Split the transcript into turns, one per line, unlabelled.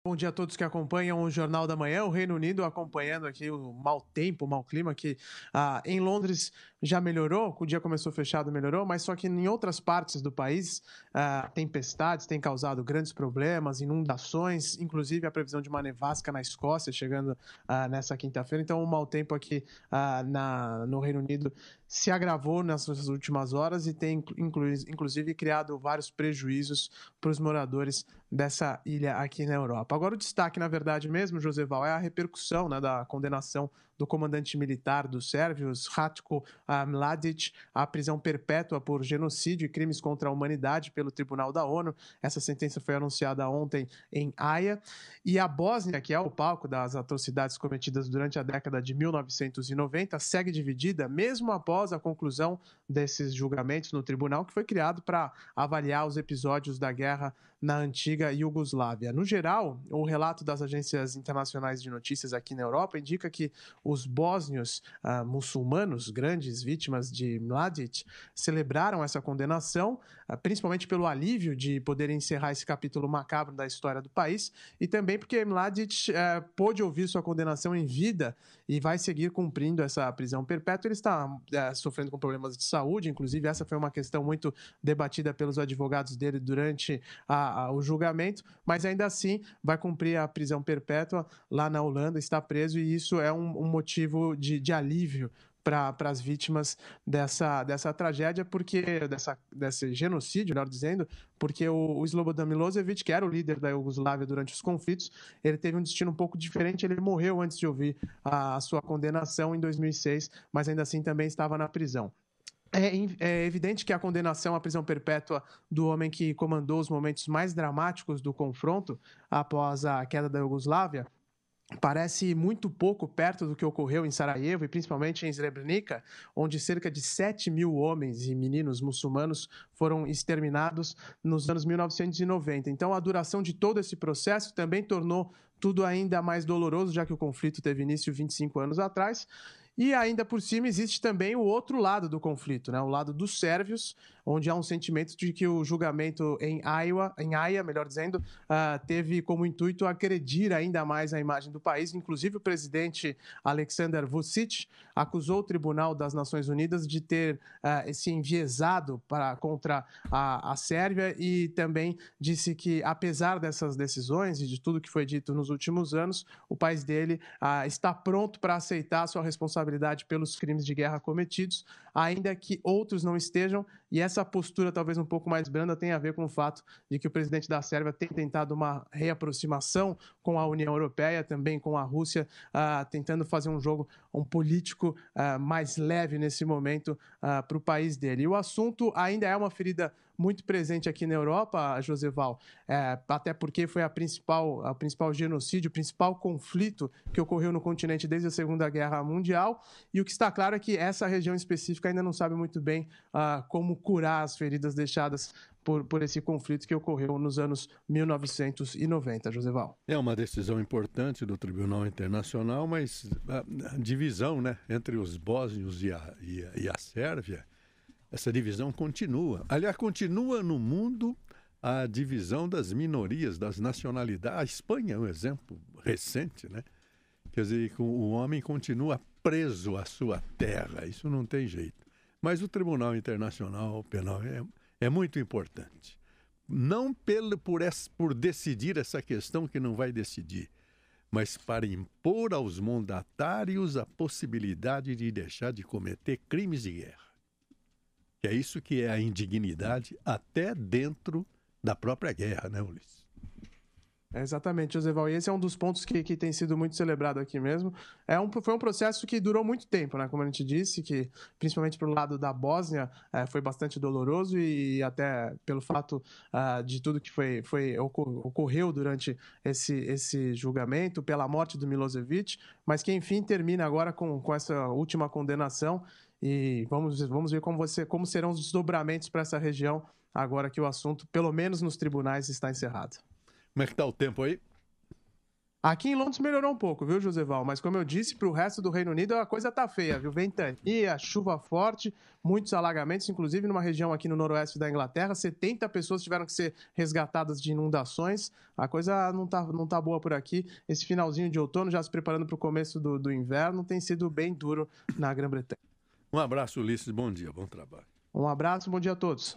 Bom dia a todos que acompanham o Jornal da Manhã. O Reino Unido acompanhando aqui o mau tempo, o mau clima, que em Londres já melhorou, o dia começou fechado, melhorou, mas só que em outras partes do país, tempestades têm causado grandes problemas, inundações, inclusive a previsão de uma nevasca na Escócia chegando nessa quinta-feira. Então, o mau tempo aqui no Reino Unido se agravou nessas últimas horas e tem, inclusive, criado vários prejuízos para os moradores dessa ilha aqui na Europa. Agora, o destaque, na verdade mesmo, Joseval, é a repercussão, né, da condenação do comandante militar dos sérvios, Ratko Mladic, à prisão perpétua por genocídio e crimes contra a humanidade pelo Tribunal da ONU. Essa sentença foi anunciada ontem em Haia. E a Bósnia, que é o palco das atrocidades cometidas durante a década de 1990, segue dividida, mesmo após a conclusão desses julgamentos no tribunal, que foi criado para avaliar os episódios da guerra na antiga Iugoslávia. No geral, o relato das agências internacionais de notícias aqui na Europa indica que os bósnios muçulmanos, grandes vítimas de Mladic, celebraram essa condenação, principalmente pelo alívio de poder encerrar esse capítulo macabro da história do país e também porque Mladic pôde ouvir sua condenação em vida e vai seguir cumprindo essa prisão perpétua. Ele está sofrendo com problemas de saúde, inclusive essa foi uma questão muito debatida pelos advogados dele durante o julgamento, mas ainda assim vai cumprir a prisão perpétua lá na Holanda, está preso e isso é um motivo de alívio para as vítimas dessa tragédia, porque desse genocídio, melhor dizendo, porque o Slobodan Milosevic, que era o líder da Iugoslávia durante os conflitos, ele teve um destino um pouco diferente, ele morreu antes de ouvir a sua condenação em 2006, mas ainda assim também estava na prisão. É evidente que a condenação à prisão perpétua do homem que comandou os momentos mais dramáticos do confronto após a queda da Iugoslávia parece muito pouco perto do que ocorreu em Sarajevo e principalmente em Srebrenica, onde cerca de 7 mil homens e meninos muçulmanos foram exterminados nos anos 1990. Então, a duração de todo esse processo também tornou tudo ainda mais doloroso, já que o conflito teve início 25 anos atrás. E ainda por cima existe também o outro lado do conflito, né? O lado dos sérvios, onde há um sentimento de que o julgamento em Haia, melhor dizendo, teve como intuito agredir ainda mais a imagem do país. Inclusive o presidente Aleksandar Vučić acusou o Tribunal das Nações Unidas de ter se enviesado contra a Sérvia e também disse que, apesar dessas decisões e de tudo que foi dito nos últimos anos, o país dele está pronto para aceitar sua responsabilidade pelos crimes de guerra cometidos, ainda que outros não estejam, e essa postura talvez um pouco mais branda tem a ver com o fato de que o presidente da Sérvia tem tentado uma reaproximação com a União Europeia, também com a Rússia, tentando fazer um jogo, um político mais leve nesse momento para o país dele. E o assunto ainda é uma ferida muito presente aqui na Europa, Joseval, até porque foi o principal genocídio, o principal conflito que ocorreu no continente desde a Segunda Guerra Mundial, e o que está claro é que essa região específica ainda não sabe muito bem como curar as feridas deixadas por esse conflito que ocorreu nos anos 1990, Joseval.
É uma decisão importante do Tribunal Internacional, mas a divisão, né, entre os bósnios e a Sérvia, essa divisão continua. Aliás, continua no mundo a divisão das minorias, das nacionalidades. A Espanha é um exemplo recente, né? Quer dizer, o homem continua preso à sua terra. Isso não tem jeito. Mas o Tribunal Internacional Penal é muito importante. Não por decidir essa questão que não vai decidir, mas para impor aos mandatários a possibilidade de deixar de cometer crimes de guerra. É isso que é a indignidade até dentro da própria guerra, né, Ulisses?
Exatamente, Joseval. E esse é um dos pontos que tem sido muito celebrado aqui mesmo. Foi um processo que durou muito tempo, né? Como a gente disse, que principalmente para o lado da Bósnia foi bastante doloroso e até pelo fato de tudo que ocorreu durante esse julgamento, pela morte do Milosevic, mas que enfim termina agora com essa última condenação. E vamos ver como serão os desdobramentos para essa região agora que o assunto, pelo menos nos tribunais, está encerrado.
Como é que está o tempo aí?
Aqui em Londres melhorou um pouco, viu, Joseval? Mas como eu disse, para o resto do Reino Unido a coisa tá feia, viu? Ventania, chuva forte, muitos alagamentos, inclusive numa região aqui no noroeste da Inglaterra, 70 pessoas tiveram que ser resgatadas de inundações. A coisa não tá boa por aqui. Esse finalzinho de outono, já se preparando para o começo do inverno, tem sido bem duro na Grã-Bretanha.
Um abraço, Ulisses. Bom dia, bom trabalho.
Um abraço, bom dia a todos.